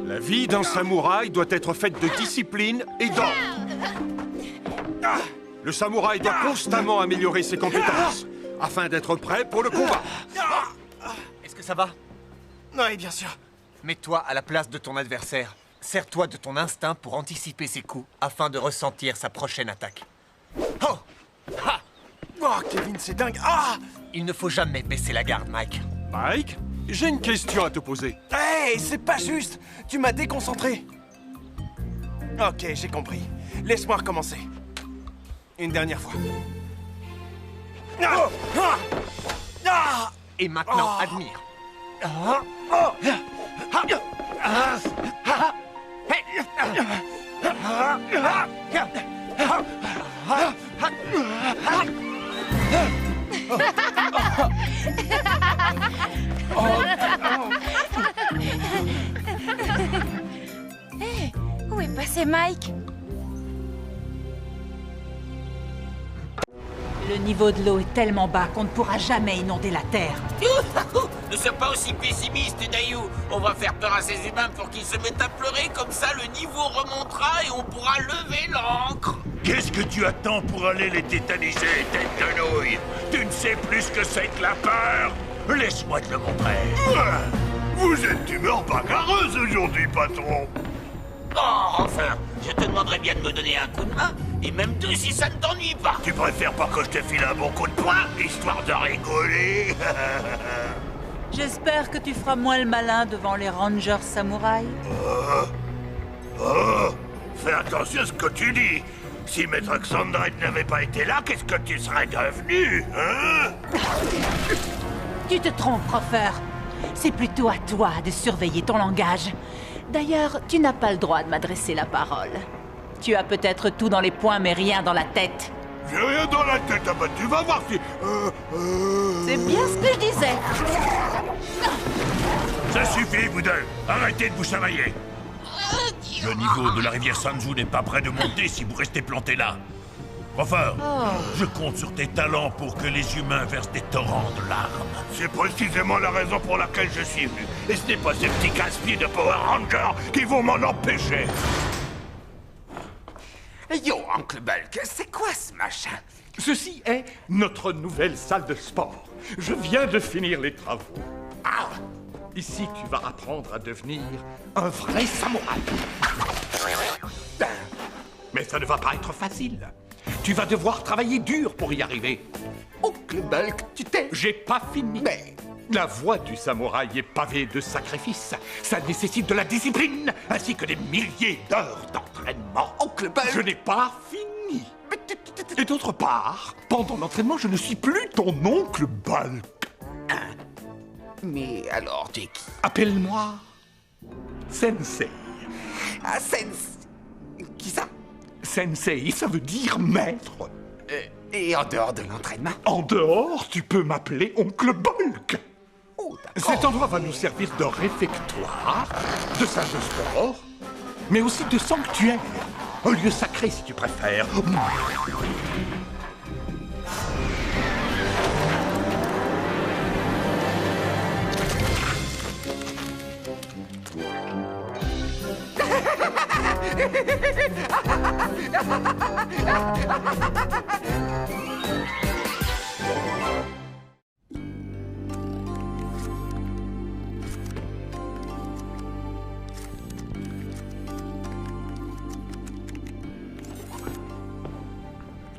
La vie d'un samouraï doit être faite de discipline et d'ordre. Le samouraï doit constamment améliorer ses compétences afin d'être prêt pour le combat. Est-ce que ça va? Oui, bien sûr. Mets-toi à la place de ton adversaire. Sers-toi de ton instinct pour anticiper ses coups afin de ressentir sa prochaine attaque. Oh! Ha! Oh, Kevin, c'est dingue. Ah! Il ne faut jamais baisser la garde, Mike. Mike, j'ai une question à te poser. Hey, c'est pas juste. Tu m'as déconcentré. Ok, j'ai compris. Laisse-moi recommencer. Une dernière fois. Ah! Ah! Ah! Et maintenant, admire. Hé, où est passé Mike? Le niveau de l'eau est tellement bas qu'on ne pourra jamais inonder la Terre. Ne sois pas aussi pessimiste, Dayu. On va faire peur à ces humains pour qu'ils se mettent à pleurer, comme ça le niveau remontera et on pourra lever l'ancre. Qu'est-ce que tu attends pour aller les tétaniser, tête de nouille? Tu ne sais plus ce que c'est que la peur? Laisse-moi te le montrer. Vous êtes d'humeur bagarreuse aujourd'hui, patron. Oh, enfin, je te demanderais bien de me donner un coup de main, et même deux si ça ne t'ennuie pas. Tu préfères pas que je te file un bon coup de poing, histoire de rigoler? J'espère que tu feras moins le malin devant les Rangers samouraïs. Oh, fais attention à ce que tu dis. Si Maître Xandred n'avait pas été là, qu'est-ce que tu serais devenu, hein? Tu te trompes, Crawford. C'est plutôt à toi de surveiller ton langage. D'ailleurs, tu n'as pas le droit de m'adresser la parole. Tu as peut-être tout dans les poings, mais rien dans la tête. J'ai rien dans la tête, ah bah tu vas voir si... C'est bien ce que je disais. Ça suffit, vous deux. Arrêtez de vous chamailler. Le niveau de la rivière Sanju n'est pas prêt de monter si vous restez plantés là. Enfin, je compte sur tes talents pour que les humains versent des torrents de larmes. C'est précisément la raison pour laquelle je suis venu. Et ce n'est pas ces petits casse-pieds de Power Rangers qui vont m'en empêcher. Yo, Oncle Bulk, c'est quoi ce machin? Ceci est notre nouvelle salle de sport. Je viens de finir les travaux. Ah! Ici, tu vas apprendre à devenir un vrai samouraï. Mais ça ne va pas être facile. Tu vas devoir travailler dur pour y arriver. Oncle Bulk, tu t'es... J'ai pas fini. Mais... La voie du samouraï est pavée de sacrifices. Ça nécessite de la discipline, ainsi que des milliers d'heures d'entraînement. Oncle Bulk... Je n'ai pas fini. Et d'autre part, pendant l'entraînement, je ne suis plus ton oncle Bulk. Mais alors, t'es qui? Appelle-moi Sensei. Ah, Sens... Qui ça? Sensei, ça veut dire maître. Et en dehors de l'entraînement? En dehors, tu peux m'appeler oncle Bulk. Oh, d'accord. Cet endroit va nous servir de réfectoire, de salle de sport, mais aussi de sanctuaire. Un lieu sacré, si tu préfères.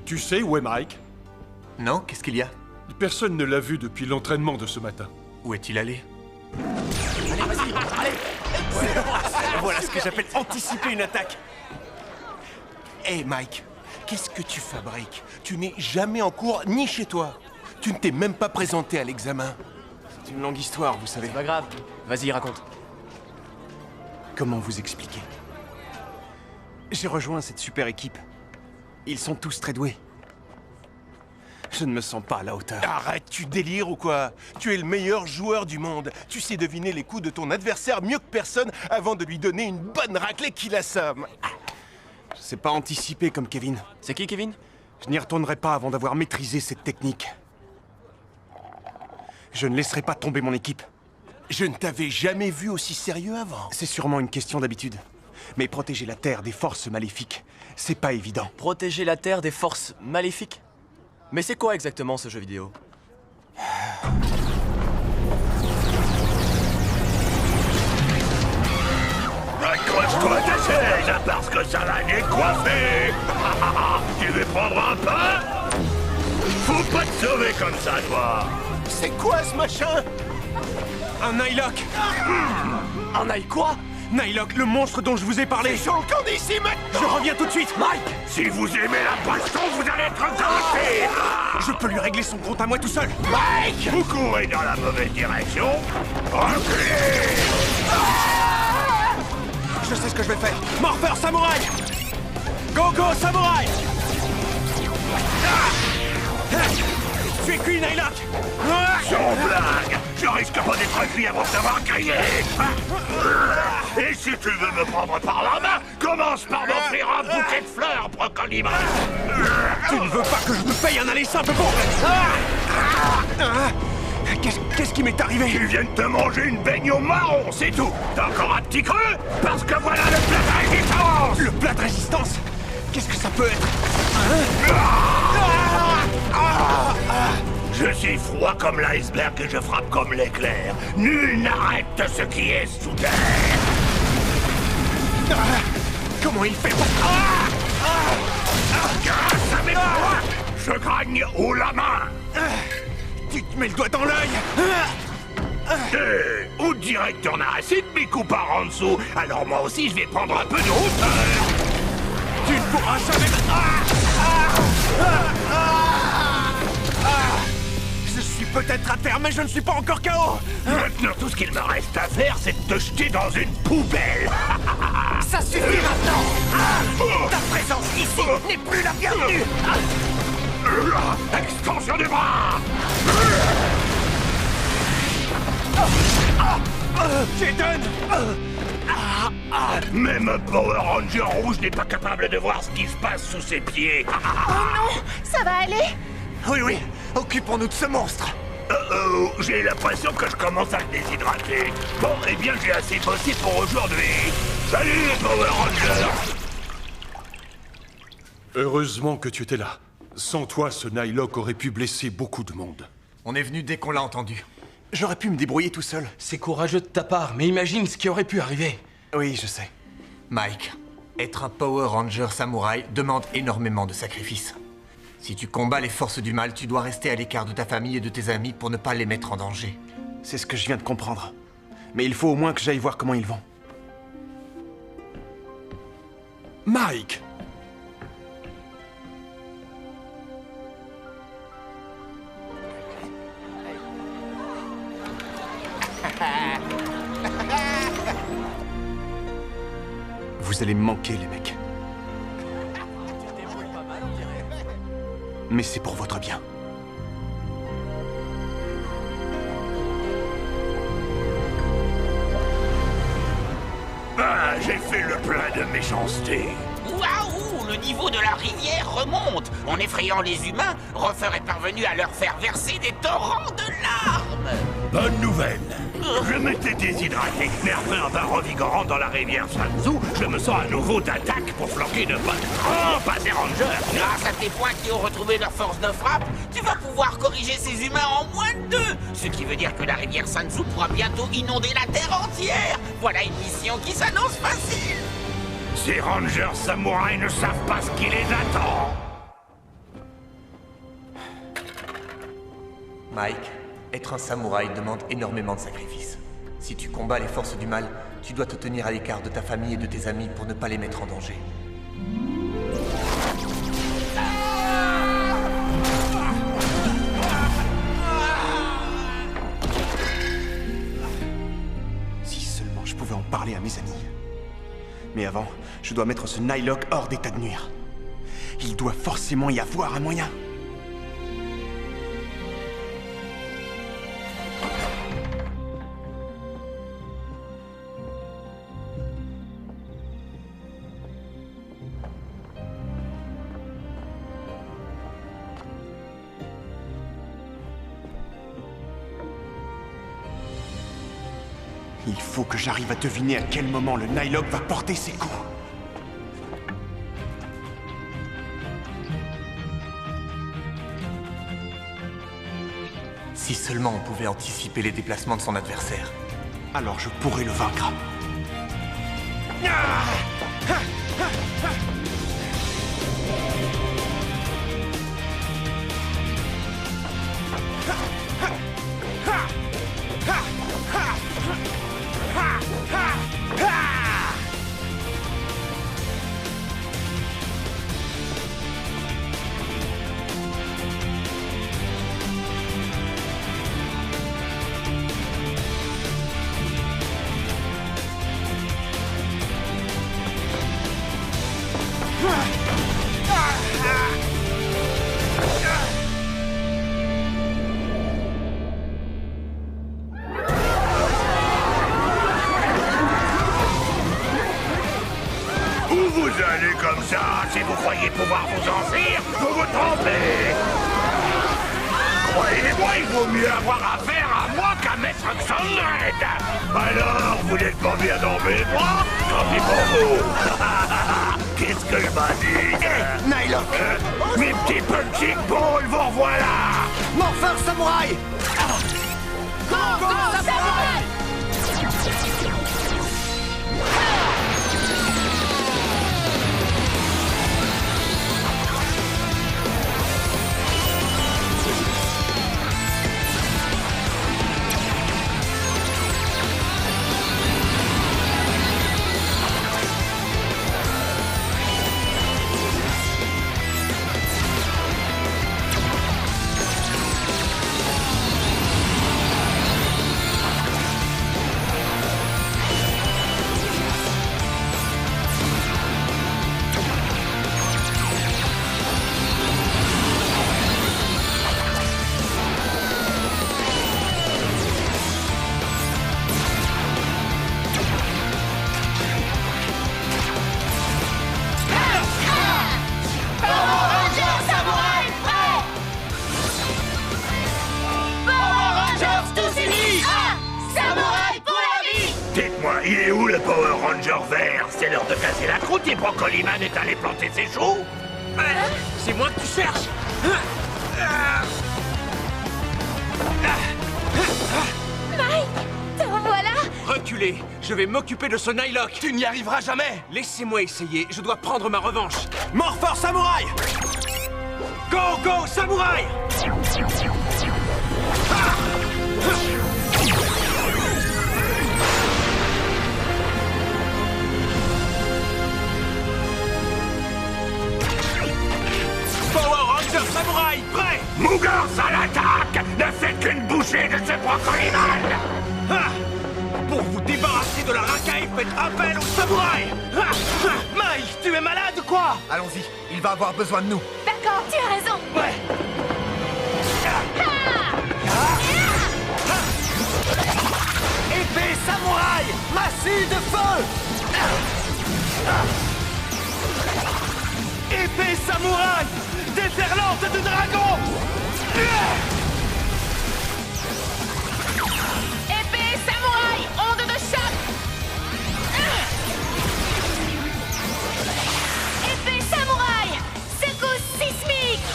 Tu sais où est Mike? Non, qu'est-ce qu'il y a? Personne ne l'a vu depuis l'entraînement de ce matin. Où est-il allé? Allez, vas-y, allez. Voilà ce que j'appelle anticiper une attaque. Hé, Mike, qu'est-ce que tu fabriques? Tu n'es jamais en cours ni chez toi. Tu ne t'es même pas présenté à l'examen. C'est une longue histoire, vous savez. C'est pas grave. Vas-y, raconte. Comment vous expliquer? J'ai rejoint cette super équipe. Ils sont tous très doués. Je ne me sens pas à la hauteur. Arrête, tu délires ou quoi? Tu es le meilleur joueur du monde. Tu sais deviner les coups de ton adversaire mieux que personne avant de lui donner une bonne raclée qui l'assomme. Je sais pas anticiper comme Kevin. C'est qui, Kevin? Je n'y retournerai pas avant d'avoir maîtrisé cette technique. Je ne laisserai pas tomber mon équipe. Je ne t'avais jamais vu aussi sérieux avant. C'est sûrement une question d'habitude. Mais protéger la Terre des forces maléfiques, c'est pas évident. Protéger la Terre des forces maléfiques? Mais c'est quoi exactement ce jeu vidéo? Accroche-toi ta chaise, parce que ça va décoiffer. Tu veux prendre un pain? Faut pas te sauver comme ça, toi. C'est quoi ce machin? Un Nihilok! Un Nile quoi? Nihilok, le monstre dont je vous ai parlé! Jean qu'on est ici maintenant! Je reviens tout de suite! Mike! Si vous aimez la baston, vous allez être gâtés. Je peux lui régler son compte à moi tout seul! Mike! Vous courez dans la mauvaise direction. Reculez! Je sais ce que je vais faire! Morpheur Samouraï! Go go Samouraï! Tu es cuit, Nihilok! Sans blague! Je risque pas d'être cuit avant de t'avoir crié! Et si tu veux me prendre par la main, commence par m'offrir un bouquet de fleurs, brocolibre! Tu ne veux pas que je te paye un aller simple pour... Qu'est-ce qui m'est arrivé? Tu viens de te manger une baigne au marron, c'est tout! T'as encore un petit creux? Parce que voilà le plat de résistance! Le plat de résistance? Qu'est-ce que ça peut être? Je suis froid comme l'iceberg et je frappe comme l'éclair. Nul n'arrête ce qui est sous terre. Comment il fait pour... Grâce à mes poings, je gagne haut la main. Tu te mets le doigt dans l'œil! On dirait que t'en as assez de mes coups par en dessous. Alors moi aussi, je vais prendre un peu de hauteur. Tu ne pourras jamais... Je suis peut-être à terre, mais je ne suis pas encore KO! Maintenant, tout ce qu'il me reste à faire, c'est de te jeter dans une poubelle. Ça suffit maintenant. Ta présence ici n'est plus la bienvenue. Extension du bras. Jaden! Même un Power Ranger rouge n'est pas capable de voir ce qui se passe sous ses pieds. Oh non, ça va aller? Oui, oui, occupons-nous de ce monstre. Oh, j'ai l'impression que je commence à me déshydrater. Bon, eh bien, j'ai assez bossé pour aujourd'hui. Salut, les Power Rangers! Heureusement que tu étais là. Sans toi, ce Nihilok aurait pu blesser beaucoup de monde. On est venu dès qu'on l'a entendu. J'aurais pu me débrouiller tout seul. C'est courageux de ta part, mais imagine ce qui aurait pu arriver. Oui, je sais. Mike, être un Power Ranger samouraï demande énormément de sacrifices. Si tu combats les forces du mal, tu dois rester à l'écart de ta famille et de tes amis pour ne pas les mettre en danger. C'est ce que je viens de comprendre. Mais il faut au moins que j'aille voir comment ils vont. Mike! Vous allez me manquer, les mecs. Mais c'est pour votre bien. Ah, j'ai fait le plein de méchanceté. Waouh, le niveau de la rivière remonte. En effrayant les humains, Ruffer est parvenu à leur faire verser des torrents de larmes. Bonne nouvelle. Je m'étais déshydraté, mais après un bain revigorant dans la rivière Sanzu, je me sens à nouveau d'attaque pour flanquer de bonnes trompes à ces rangers. Grâce à tes poings qui ont retrouvé leur force de frappe, tu vas pouvoir corriger ces humains en moins de 2. Ce qui veut dire que la rivière Sanzu pourra bientôt inonder la Terre entière. Voilà une mission qui s'annonce facile. Ces rangers samouraïs ne savent pas ce qui les attend. Mike, être un samouraï demande énormément de sacrifices. Si tu combats les forces du mal, tu dois te tenir à l'écart de ta famille et de tes amis pour ne pas les mettre en danger. Si seulement je pouvais en parler à mes amis. Mais avant, je dois mettre ce Nihilok hors d'état de nuire. Il doit forcément y avoir un moyen. Il faut que j'arrive à deviner à quel moment le Nylok va porter ses coups. Si seulement on pouvait anticiper les déplacements de son adversaire. Alors je pourrais le vaincre. Où vous allez comme ça? Si vous croyez pouvoir vous enfuir, vous vous trompez. Croyez-moi, il vaut mieux avoir affaire à moi qu'à Maître Xandred. Alors, vous n'êtes pas bien dans mes bras? Tant pis pour vous. Qu'est-ce que je m'en dis? Nylok! Mes petits punching balls, vous revoilà. Morpheur Samouraï! Go, samouraï! Dites-moi, il est où le Power Ranger vert? C'est l'heure de casser la croûte et Brocoliman est allé planter ses choux. C'est moi que tu cherches. Mike, te revoilà! Reculez, je vais m'occuper de ce Nylok. Tu n'y arriveras jamais. Laissez-moi essayer, je dois prendre ma revanche. Morpheur Samouraï! Go, go, samouraï! Power Ranger Samouraï, prêt! Mougars à l'attaque! Ne faites qu'une bouchée de ce Brocoliman! Ah! Pour vous débarrasser de la racaille, faites appel au samouraï! Ah! Ah! Mike, tu es malade ou quoi? Allons-y, il va avoir besoin de nous. D'accord, tu as raison! Ouais! Épée Samouraï! Massue de feu! Épée Samouraï! Déferlante de dragon! Épée samouraï, onde de choc! Épée samouraï, secousse sismique!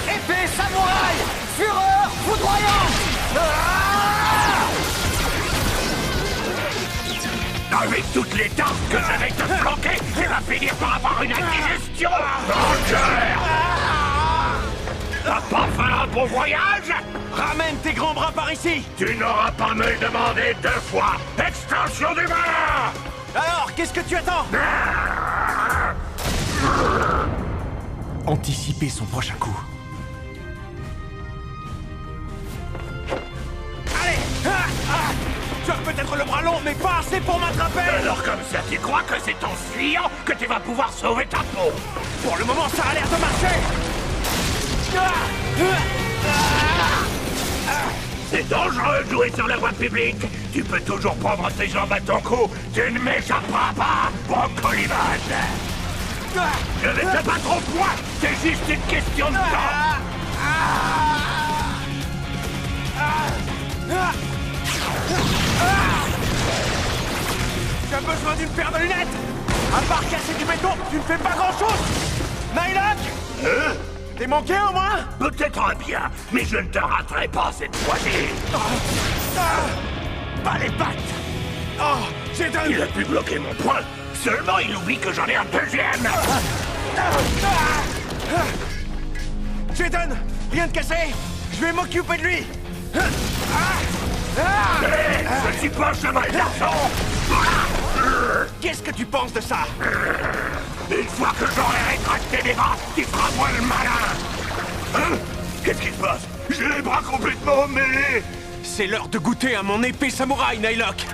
Épée Samouraï! Fureur foudroyante! Avec toutes les tartes que je vais te flanquer, tu vas finir par avoir une indigestion! Ranger! T'as pas fait un bon voyage? Ramène tes grands bras par ici! Tu n'auras pas à me le demander 2 fois! Extension du bras! Alors, qu'est-ce que tu attends? Anticiper son prochain coup. Allez! Tu as peut-être le bras long, mais pas assez pour m'attraper! Alors comme ça, tu crois que c'est en fuyant que tu vas pouvoir sauver ta peau? Pour le moment, ça a l'air de marcher! C'est dangereux de jouer sur la voie publique! Tu peux toujours prendre tes jambes à ton cou! Tu ne m'échapperas pas, Brocoliman! Ne les fais pas trop point. C'est juste une question de temps. Tu as besoin d'une paire de lunettes. À part casser du béton, tu ne fais pas grand-chose. Nylock, t'es manqué au moins? Peut-être bien, mais je ne te raterai pas cette fois-ci. Pas les pattes. Oh, Jaden. Il a pu bloquer mon point. Seulement, il oublie que j'en ai un deuxième. Jaden, rien de cassé. Je vais m'occuper de lui. Je ne suis pas un cheval d'argent. Qu'est-ce que tu penses de ça? Une fois que j'aurai rétracté mes bras, tu feras moins le malin. Hein? Qu'est-ce qui se passe? J'ai les bras complètement mêlés. C'est l'heure de goûter à mon épée samouraï, Nylock.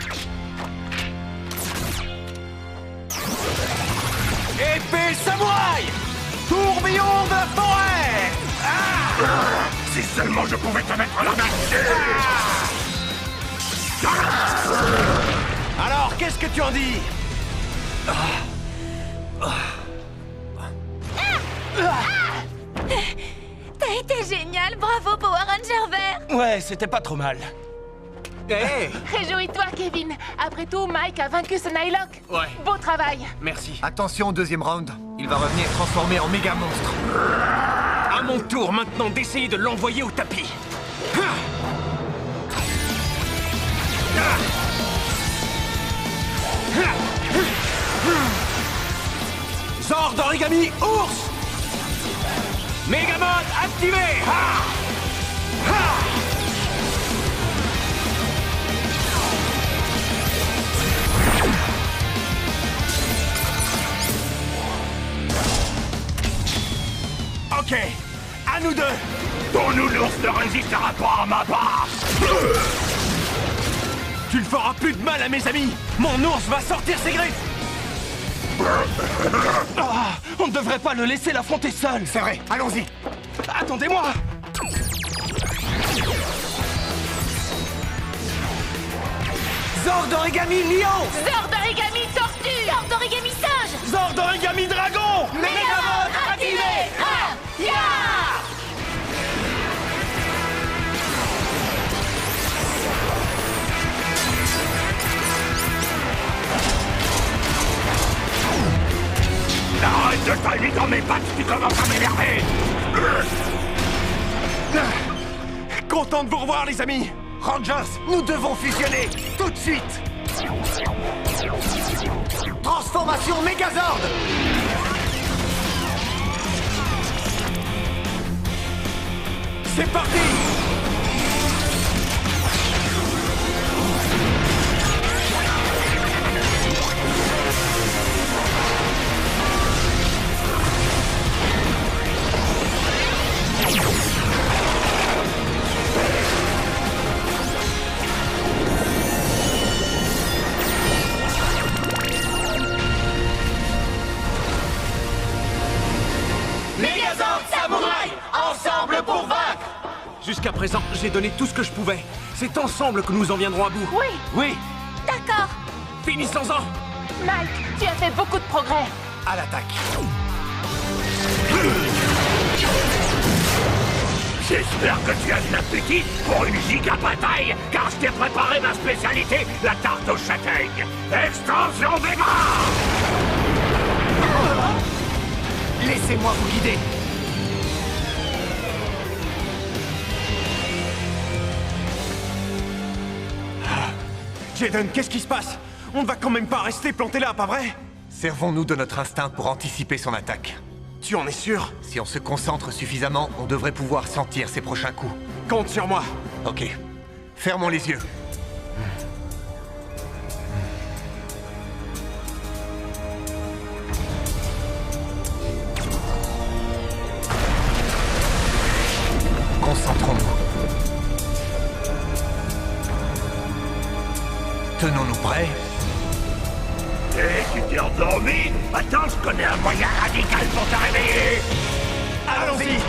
Épée samouraï! Tourbillon de la forêt! Si seulement je pouvais te mettre la main dessus. Alors, qu'est-ce que tu en dis? T'as été génial, bravo Power Ranger vert. Ouais, c'était pas trop mal. Hé! Réjouis-toi, Kevin. Après tout, Mike a vaincu ce Nylock. Ouais. Beau travail. Merci. Attention au deuxième round. Il va revenir transformé en méga monstre. À mon tour maintenant d'essayer de l'envoyer au tapis. Zord d'origami ours. Megamode activé. Ok, à nous deux. Ton nounours ne résistera pas à ma barre. Tu ne feras plus de mal à mes amis. Mon ours va sortir ses griffes. On ne devrait pas le laisser l'affronter seul. C'est vrai, allons-y. Attendez-moi. Zord d'origami lion. Zord d'origami tortue. Zord d'origami singe. Zord d'origami dragon. Megamode activé. Ya. Arrête de tailler dans mes pattes, tu commences à m'énerver. Content de vous revoir, les amis. Rangers, nous devons fusionner tout de suite. Transformation Megazord. C'est parti. Megazord Samouraï, ensemble pour vaincre. Jusqu'à présent, j'ai donné tout ce que je pouvais. C'est ensemble que nous en viendrons à bout. Oui. Oui. D'accord. Finissons-en. Mike, tu as fait beaucoup de progrès. À l'attaque. J'espère que tu as de l'appétit pour une giga bataille, car je t'ai préparé ma spécialité, la tarte aux châtaignes. Extension des bras. Laissez-moi vous guider. Jaden, qu'est-ce qui se passe? On ne va quand même pas rester planté là, pas vrai? Servons-nous de notre instinct pour anticiper son attaque. Tu en es sûr? Si on se concentre suffisamment, on devrait pouvoir sentir ses prochains coups. Compte sur moi. Ok. Fermons les yeux. Concentrons-nous. Tenons-nous prêts. Hé, tu t'es endormi? Attends, je connais un moyen radical pour te réveiller. Allons-y.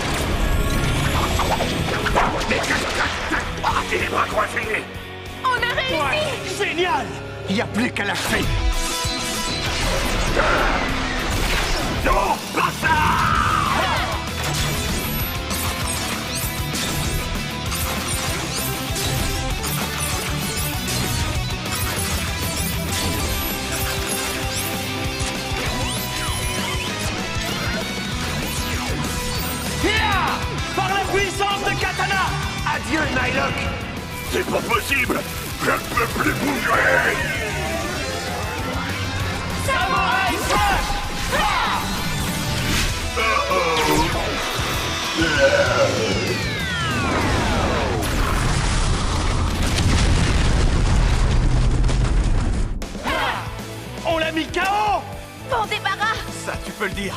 Mais qu'est-ce que... les bras croisés. On a réussi. Génial. Il n'y a plus qu'à l'achever. Non, pas ça! Par la puissance de Katana! Adieu, Nylock! C'est pas possible! Je ne peux plus bouger! Samouraï Slash! On l'a mis KO! Bon débarras! Ça, tu peux le dire.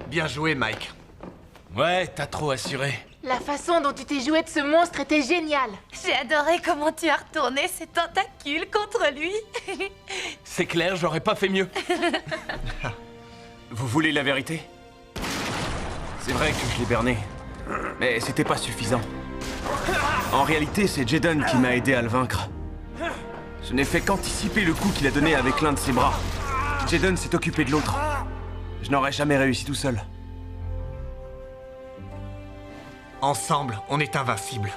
Bien joué, Mike. Ouais, t'as trop assuré. La façon dont tu t'es joué de ce monstre était géniale. J'ai adoré comment tu as retourné ces tentacules contre lui. C'est clair, j'aurais pas fait mieux. Vous voulez la vérité? C'est vrai que je l'ai berné. Mais c'était pas suffisant. En réalité, c'est Jaden qui m'a aidé à le vaincre. Je n'ai fait qu'anticiper le coup qu'il a donné avec l'un de ses bras. Jaden s'est occupé de l'autre. Je n'aurais jamais réussi tout seul. Ensemble, on est invincibles.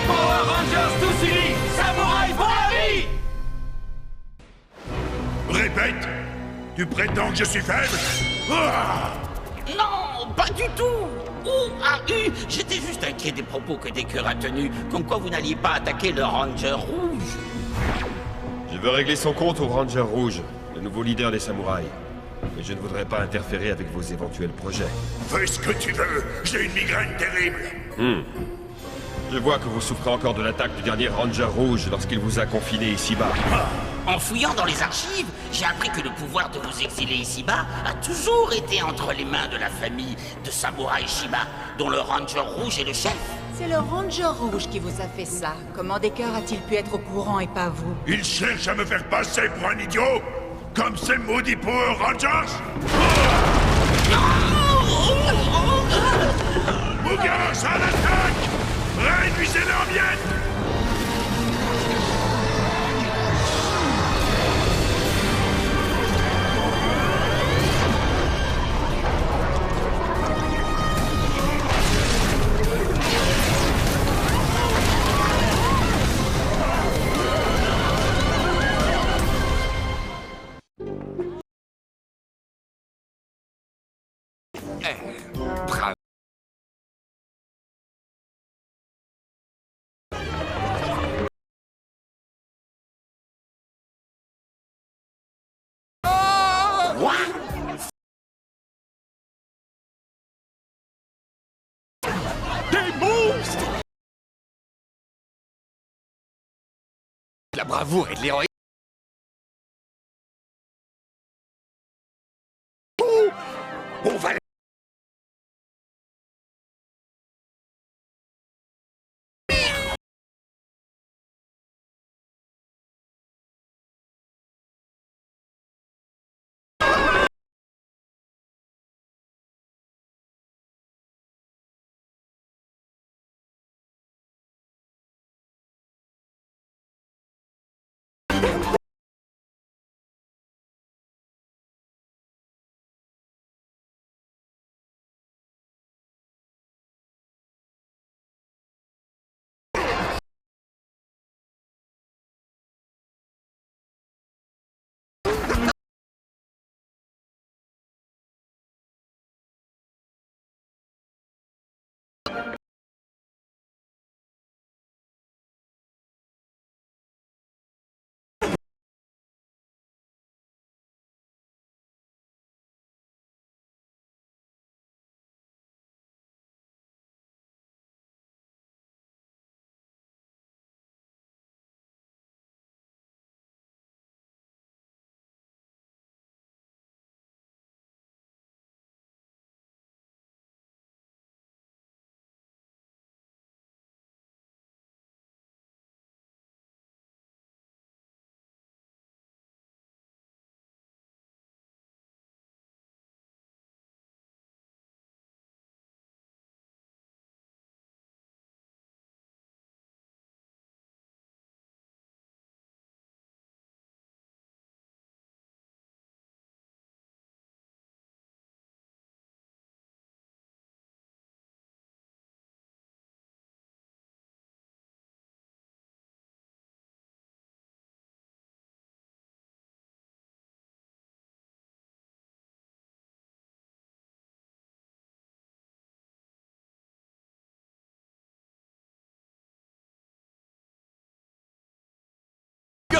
Power Rangers tous unis! Samouraï pour la vie! Répète! Tu prétends que je suis faible? Ah! Non, pas du tout. J'étais juste inquiet des propos que Decker a tenus, comme quoi vous n'alliez pas attaquer le Ranger Rouge. Je veux régler son compte au Ranger Rouge, le nouveau leader des samouraïs. Mais je ne voudrais pas interférer avec vos éventuels projets. Fais ce que tu veux, j'ai une migraine terrible. Je vois que vous souffrez encore de l'attaque du dernier Ranger Rouge lorsqu'il vous a confiné ici-bas. En fouillant dans les archives, j'ai appris que le pouvoir de vous exiler ici-bas a toujours été entre les mains de la famille de Samurai Shiba, dont le Ranger Rouge est le chef. C'est le Ranger Rouge qui vous a fait ça. Comment Decker a-t-il pu être au courant et pas vous? Il cherche à me faire passer pour un idiot, comme ces maudits Power Rangers. Mugas à l'attaque! Réduisez-leur miettes! La bravoure et de l'héroïsme. On va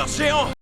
géant!